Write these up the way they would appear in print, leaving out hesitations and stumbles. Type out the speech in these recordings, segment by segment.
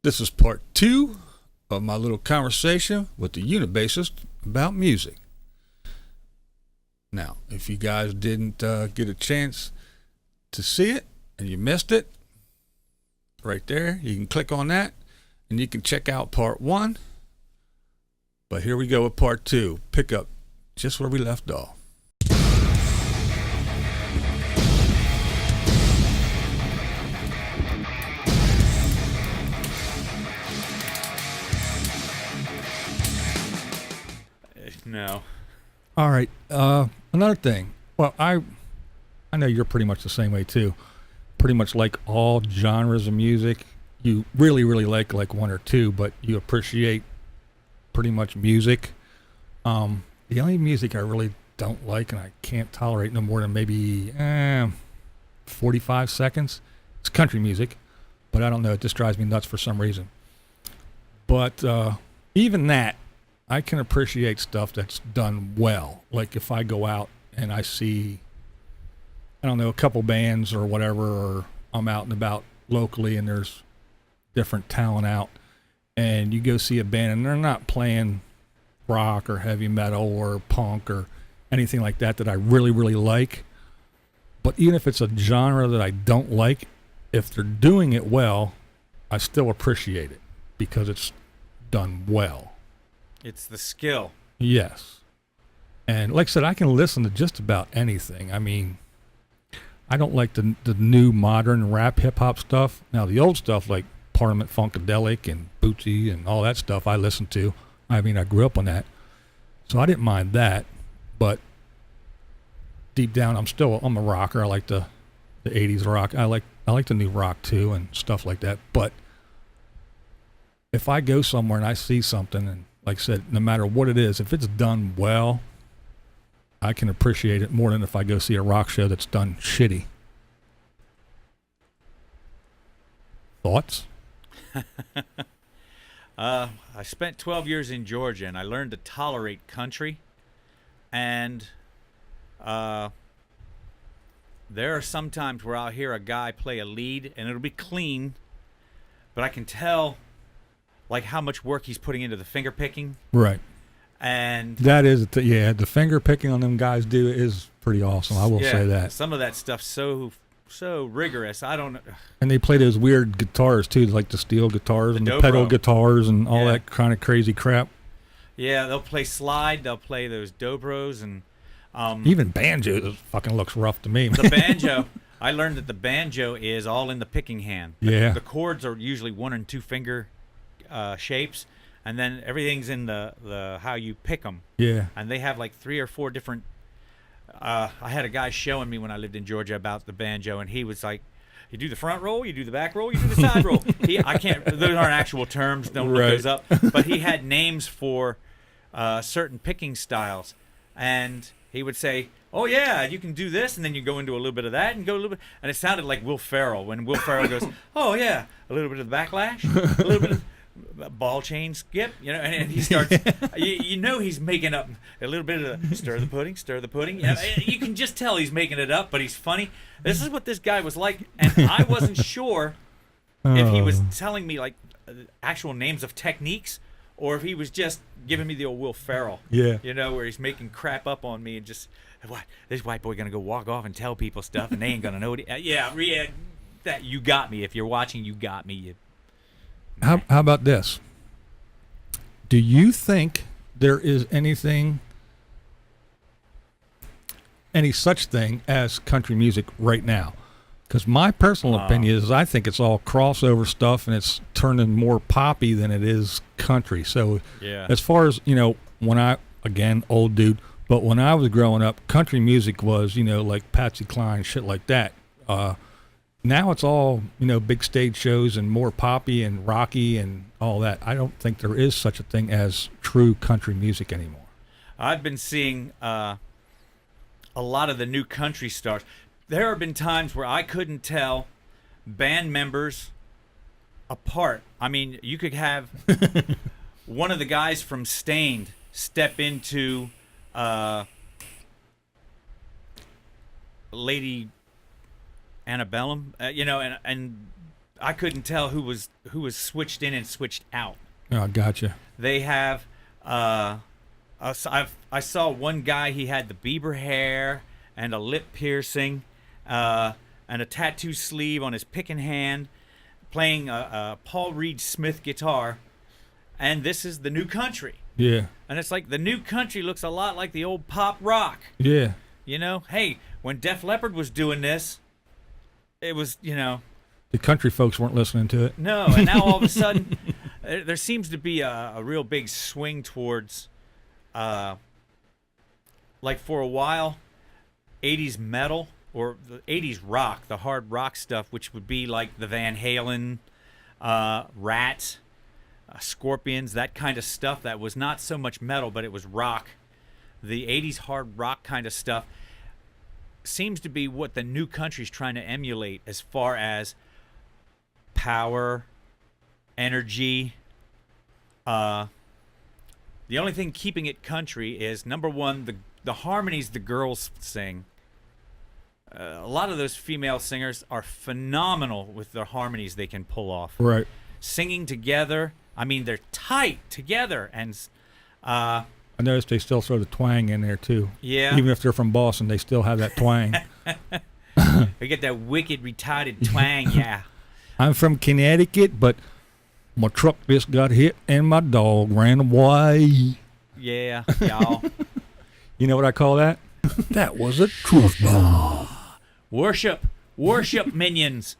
This is part 2 of my little conversation with the Unabassist about music. Now, if you guys didn't get a chance to see it and you missed it, right there, you can click on that and you can check out part 1. But here we go with part 2. Pick up just where we left off. No. All right. Another thing. Well, I know you're pretty much the same way too. Pretty much like all genres of music. You really, really like one or two, but you appreciate pretty much music. The only music I really don't like and I can't tolerate no more than maybe 45 seconds. It's country music, but I don't know. It just drives me nuts for some reason. But even that, I can appreciate stuff that's done well. Like if I go out and I see, I don't know, a couple bands or whatever, or I'm out and about locally and there's different talent out, and you go see a band and they're not playing rock or heavy metal or punk or anything like that I really, really like. But even if it's a genre that I don't like, if they're doing it well, I still appreciate it because it's done well. It's the skill. Yes. And like I said, I can listen to just about anything. I mean, I don't like the new modern rap hip-hop stuff. Now, the old stuff like Parliament Funkadelic and Bootsy and all that stuff I listen to. I mean, I grew up on that. So I didn't mind that. But deep down, I'm a rocker. I like the 80s rock. I like the new rock too and stuff like that. But if I go somewhere and I see something, and like I said, no matter what it is, if it's done well, I can appreciate it more than if I go see a rock show that's done shitty. Thoughts? I spent 12 years in Georgia, and I learned to tolerate country. And there are some times where I'll hear a guy play a lead, and it'll be clean, but I can tell like how much work he's putting into the finger picking. Right. And that is, the finger picking on them guys is pretty awesome. I will say that. Some of that stuff's so rigorous. I don't know. And they play those weird guitars too, like the steel guitars and the pedal guitars and all that kind of crazy crap. Yeah, they'll play slide. They'll play those dobros and even banjo fucking looks rough to me. The banjo. I learned that the banjo is all in the picking hand. The chords are usually 1 and 2 finger shapes, and then everything's in the how you pick them. Yeah. And they have like 3 or 4 different. I had a guy showing me when I lived in Georgia about the banjo, and he was like, "You do the front roll, you do the back roll, you do the side roll." I can't. Those aren't actual terms. Don't look those up. But he had names for certain picking styles, and he would say, "Oh yeah, you can do this," and then you go into a little bit of that, and go a little bit, and it sounded like Will Ferrell when Will Ferrell goes, "Oh yeah, a little bit of the backlash, a little bit of ball chain skip," and he starts. You know he's making up a little bit of the stir the pudding. You can just tell he's making it up, but he's funny. This is what this guy was like, and I wasn't sure if he was telling me like actual names of techniques, or if he was just giving me the old Will Ferrell. Yeah. Where he's making crap up on me and just, what, this white boy gonna go walk off and tell people stuff and they ain't gonna know it. That you got me. If you're watching, you got me. How about this? Do you think there is any such thing as country music right now? Because my personal opinion is I think it's all crossover stuff and it's turning more poppy than it is country. So as far as, when old dude, but when I was growing up, country music was, like Patsy Cline, shit like that. Now it's all, big stage shows and more poppy and rocky and all that. I don't think there is such a thing as true country music anymore. I've been seeing a lot of the new country stars. There have been times where I couldn't tell band members apart. I mean, you could have one of the guys from Stained step into Lady Antebellum, and I couldn't tell who was switched in and switched out. Oh, gotcha. They have I saw one guy, he had the Bieber hair and a lip piercing and a tattoo sleeve on his picking hand, playing a Paul Reed Smith guitar, and this is the new country. Yeah. And it's like the new country looks a lot like the old pop rock. Yeah. You know, hey, when Def Leppard was doing this, it was, you know. The country folks weren't listening to it. No, and now all of a sudden, there seems to be a real big swing towards, like for a while, 80s metal or the 80s rock, the hard rock stuff, which would be like the Van Halen, Rat, Scorpions, that kind of stuff that was not so much metal, but it was rock. The 80s hard rock kind of stuff seems to be what the new country's trying to emulate as far as power, energy. The only thing keeping it country is, number one, the harmonies the girls sing. A lot of those female singers are phenomenal with the harmonies they can pull off. Right. Singing together, I mean, they're tight together, and I noticed they still throw the twang in there too. yeah, Even if they're from Boston, they still have that twang. they get that wicked retarded twang. Yeah, I'm from Connecticut, but my truck just got hit and my dog ran away. yeah, y'all. You know what I call that? That was a truth bomb. Worship minions.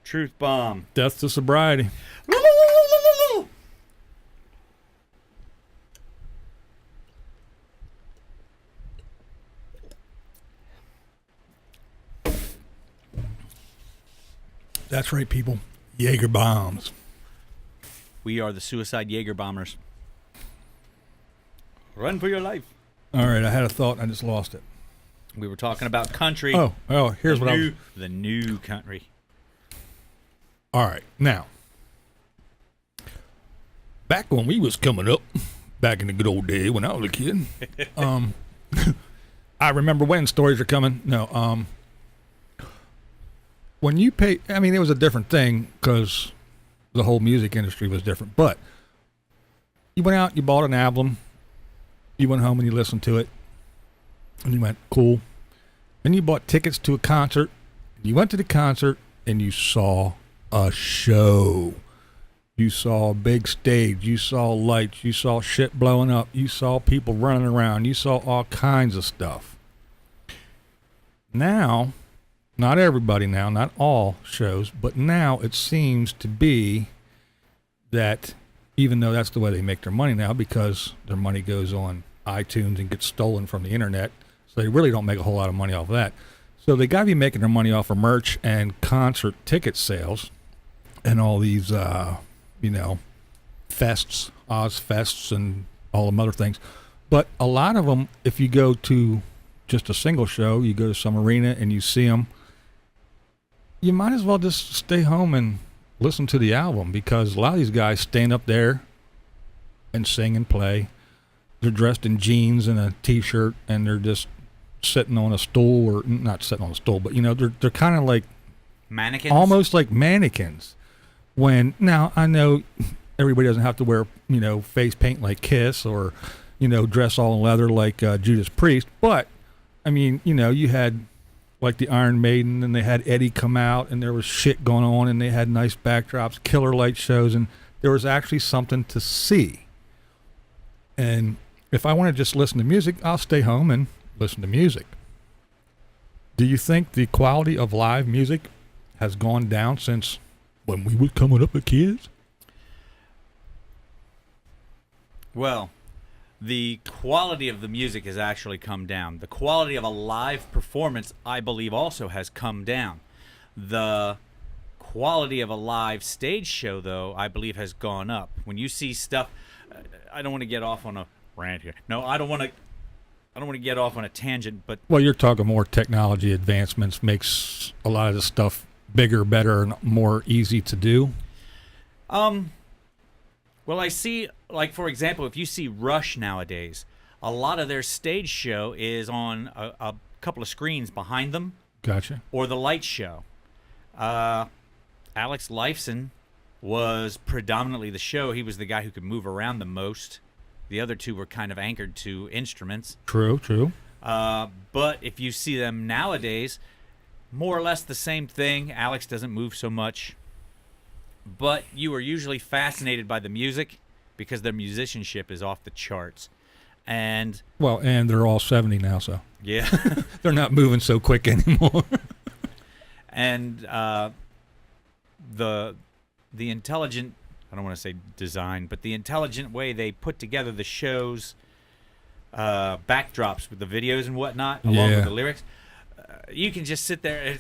Truth bomb. Death to sobriety. That's right, people. Jaeger bombs. We are the suicide Jaeger bombers. Run for your life. All right, I had a thought. I just lost it. We were talking about country. Oh, here's what I was. The new country. All right, now, back when we was coming up, back in the good old day when I was a kid, I remember when stories are coming. No, when you pay, I mean, it was a different thing because the whole music industry was different. But you went out, you bought an album, you went home and you listened to it, and you went, cool. Then you bought tickets to a concert. You went to the concert and you saw a show. You saw a big stage. You saw lights. You saw shit blowing up. You saw people running around. You saw all kinds of stuff. Now, not everybody now, not all shows, but now it seems to be that even though that's the way they make their money now, because their money goes on iTunes and gets stolen from the internet, so they really don't make a whole lot of money off of that. So they got to be making their money off of merch and concert ticket sales and all these, fests, Ozfests, and all them other things. But a lot of them, if you go to just a single show, you go to some arena and you see them, you might as well just stay home and listen to the album, because a lot of these guys stand up there and sing and play. They're dressed in jeans and a t-shirt, and they're just sitting on a stool, or not sitting on a stool, but they're kind of like Mannequins? almost like mannequins. When now I know everybody doesn't have to wear face paint like Kiss, or dress all in leather like Judas Priest, but I mean you had like the Iron Maiden, and they had Eddie come out, and there was shit going on, and they had nice backdrops, killer light shows, and there was actually something to see. And if I want to just listen to music, I'll stay home and listen to music. Do you think the quality of live music has gone down since when we were coming up as kids? Well, the quality of the music has actually come down. The quality of a live performance, I believe, also has come down. The quality of a live stage show, though, I believe has gone up. When you see stuff, I don't want to get off on a rant here. No, I don't want to get off on a tangent, but Well, you're talking more technology advancements makes a lot of this stuff bigger, better, and more easy to do. Well, I see, like, for example, if you see Rush nowadays, a lot of their stage show is on a couple of screens behind them, Gotcha. or the light show. Alex Lifeson was predominantly the show. He was the guy who could move around the most. The other two were kind of anchored to instruments. True. But if you see them nowadays, more or less the same thing. Alex doesn't move so much. But you are usually fascinated by the music because their musicianship is off the charts. And they're all 70 now, so yeah, they're not moving so quick anymore. And the intelligent, I don't want to say design, but the intelligent way they put together the show's backdrops with the videos and whatnot, along with the lyrics, you can just sit there.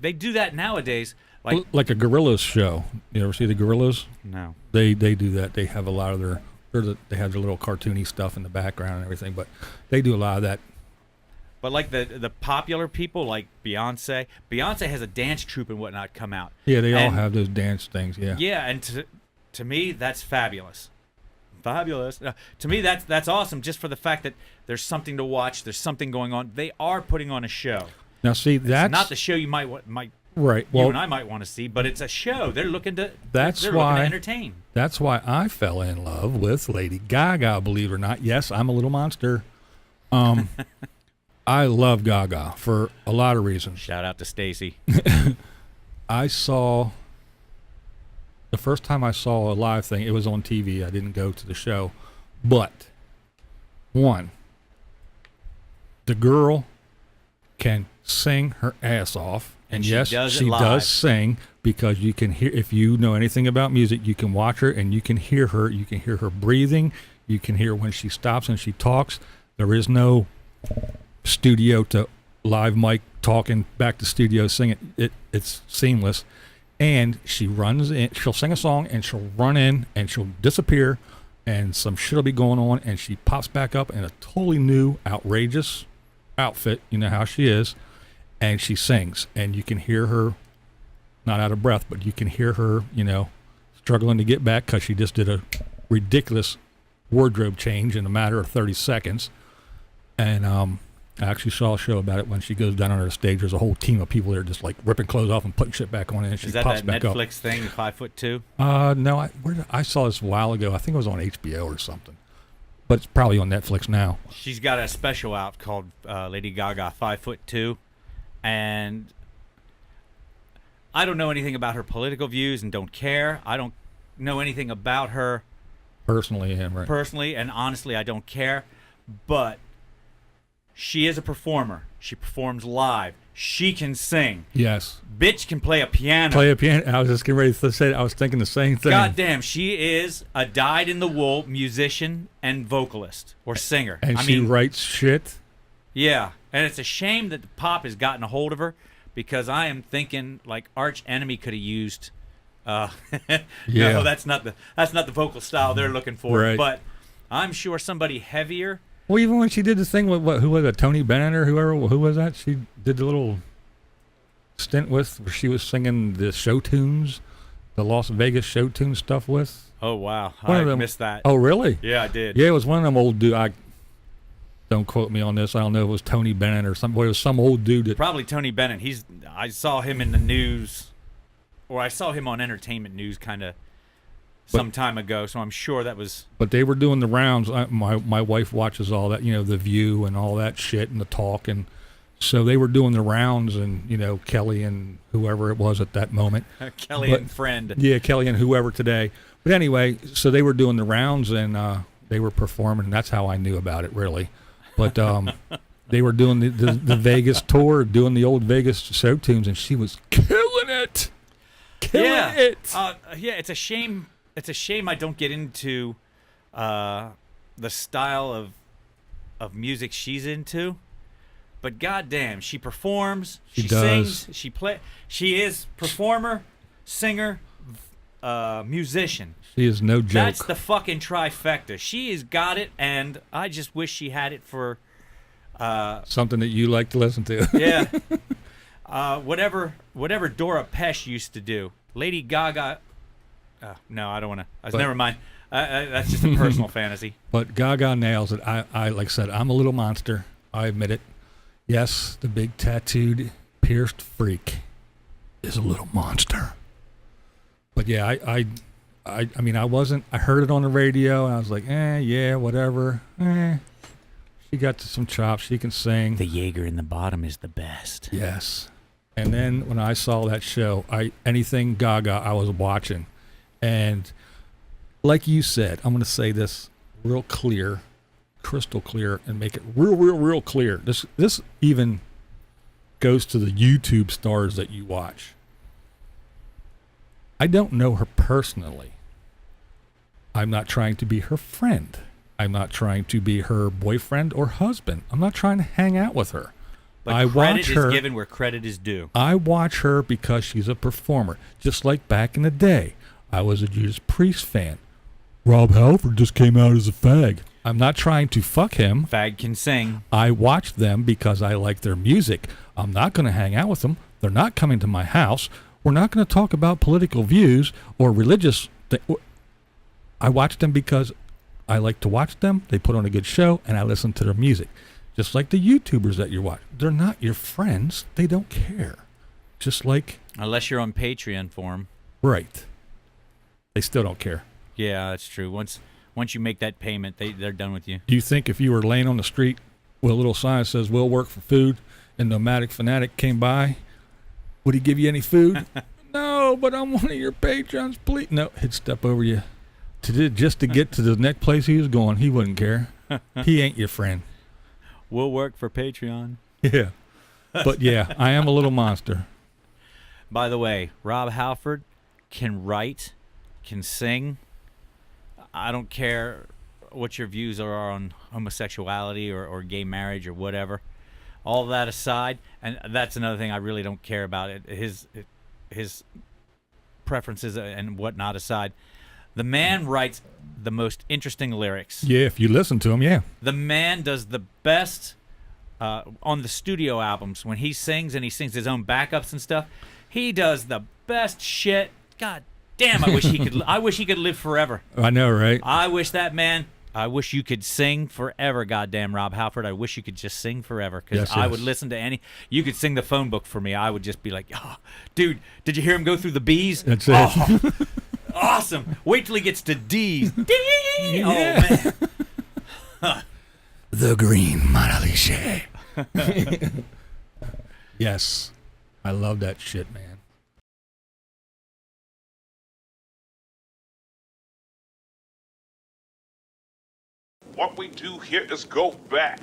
They do that nowadays. Like a Gorillaz show. You ever see the Gorillaz? No. They do that. They have a lot of they have their little cartoony stuff in the background and everything, but they do a lot of that. But like the popular people, like Beyonce has a dance troupe and whatnot come out. Yeah, they all have those dance things. Yeah. Yeah, and to me, that's fabulous. Fabulous. To me, that's awesome. Just for the fact that there's something to watch, there's something going on. They are putting on a show. Now, see, that's it's not the show you might right. Well, you and I might want to see, but it's a show. They're looking to. That's they're why looking to entertain. That's why I fell in love with Lady Gaga. Believe it or not, yes, I'm a little monster. I love Gaga for a lot of reasons. Shout out to Stacy. I saw the first time I saw a live thing. It was on TV. I didn't go to the show, but one, the girl can sing her ass off. And yes, she does sing, because you can hear, if you know anything about music, you can watch her and you can hear her. You can hear her breathing. You can hear when she stops and she talks. There is no studio to live mic talking back to studio singing. It's seamless. And she runs in, she'll sing a song and she'll run in and she'll disappear and some shit will be going on and she pops back up in a totally new, outrageous outfit. You know how she is. And she sings, and you can hear her, not out of breath, but you can hear her, struggling to get back because she just did a ridiculous wardrobe change in a matter of 30 seconds. And I actually saw a show about it. When she goes down on the stage, there's a whole team of people there just like ripping clothes off and putting shit back on, and she pops back up. Is that Netflix thing, 5'2"? No, I saw this a while ago. I think it was on HBO or something. But it's probably on Netflix now. She's got a special out called Lady Gaga 5'2". And I don't know anything about her political views and don't care. I don't know anything about her personally, right? Personally, and honestly, I don't care. But she is a performer. She performs live. She can sing. Yes. Bitch can play a piano. I was just getting ready to say that. I was thinking the same thing. God damn, she is a dyed-in-the-wool musician and vocalist or singer. And she writes shit. Yeah. And it's a shame that the pop has gotten a hold of her, because I am thinking like Arch Enemy could have used. No, that's not the vocal style they're looking for. Right. But I'm sure somebody heavier. Well, even when she did the thing with who was it, Tony Bennett or who was that? She did the little stint with where she was singing the show tunes, the Las Vegas show tune stuff with. Oh wow, I missed that. Oh really? Yeah, I did. Yeah, it was one of them old dudes. Don't quote me on this. I don't know if it was Tony Bennett or something. It was some old dude that... Probably Tony Bennett. I saw him in the news, or I saw him on Entertainment News kind of some time ago, so I'm sure that was... But they were doing the rounds. My wife watches all that, The View and all that shit and the talk, and so they were doing the rounds, and, Kelly and whoever it was at that moment. And friend. Yeah, Kelly and whoever today. But anyway, so they were doing the rounds, and they were performing, and that's how I knew about it, really. But they were doing the Vegas tour, doing the old Vegas show tunes, and she was killing it. Yeah, it's a shame. It's a shame I don't get into the style of music she's into. But goddamn, she performs, she sings, she is performer, singer, musician. She is no joke. That's the fucking trifecta. She has got it, and I just wish she had it for something that you like to listen to. Yeah. Whatever Dora Pesh used to do. Lady Gaga. No, I don't want to. Never mind. That's just a personal fantasy. But Gaga nails it. I like I said, I'm a little monster. I admit it. Yes, the big tattooed, pierced freak is a little monster. But yeah, I mean, I wasn't. I heard it on the radio, and I was like, yeah, whatever. She got some chops. She can sing. The Jaeger in the bottom is the best. Yes. And then when I saw that show, anything Gaga, I was watching, and like you said, I'm going to say this real clear, crystal clear, and make it real clear. This even goes to the YouTube stars that you watch. I don't know her personally. I'm not trying to be her friend. I'm not trying to be her boyfriend or husband. I'm not trying to hang out with her. But I credit watch her, is given where credit is due. I watch her because she's a performer. Just like back in the day, I was a Judas Priest fan. Rob Halford just came out as a fag. I'm not trying to fuck him. Fag can sing. I watch them because I like their music. I'm not going to hang out with them. They're not coming to my house. We're not going to talk about political views or religious things. I watch them because I like to watch them. They put on a good show, and I listen to their music. Just like the YouTubers that you watch. They're not your friends. They don't care. Just like... Unless you're on Patreon for them. Right. They still don't care. Yeah, that's true. Once you make that payment, they're done with you. Do you think if you were laying on the street with a little sign that says, "We'll work for food," and Nomadic Fanatic came by, would he give you any food? No, but I'm one of your patrons, please. No, he'd step over you. Just to get to the next place he was going, he wouldn't care. He ain't your friend. We'll work for Patreon. Yeah. But yeah, I am a little monster. By the way, Rob Halford can write, can sing. I don't care what your views are on homosexuality or gay marriage or whatever. All that aside, and that's another thing I really don't care about it. His preferences and whatnot aside, the man writes the most interesting lyrics. Yeah, if you listen to him, yeah. The man does the best on the studio albums when he sings, and he sings his own backups and stuff. He does the best shit. God damn, I wish he could. I wish he could live forever. I know, right? I wish that man. I wish you could sing forever, goddamn Rob Halford. I wish you could just sing forever, because Yes, I yes. would listen to any. You could sing the phone book for me. I would just be like, oh, dude, did you hear him go through the B's? That's it. Oh, awesome. Wait till he gets to D's. D. Yeah. Oh man. The Green Monolith. Yes. I love that shit, man. What we do here is go back.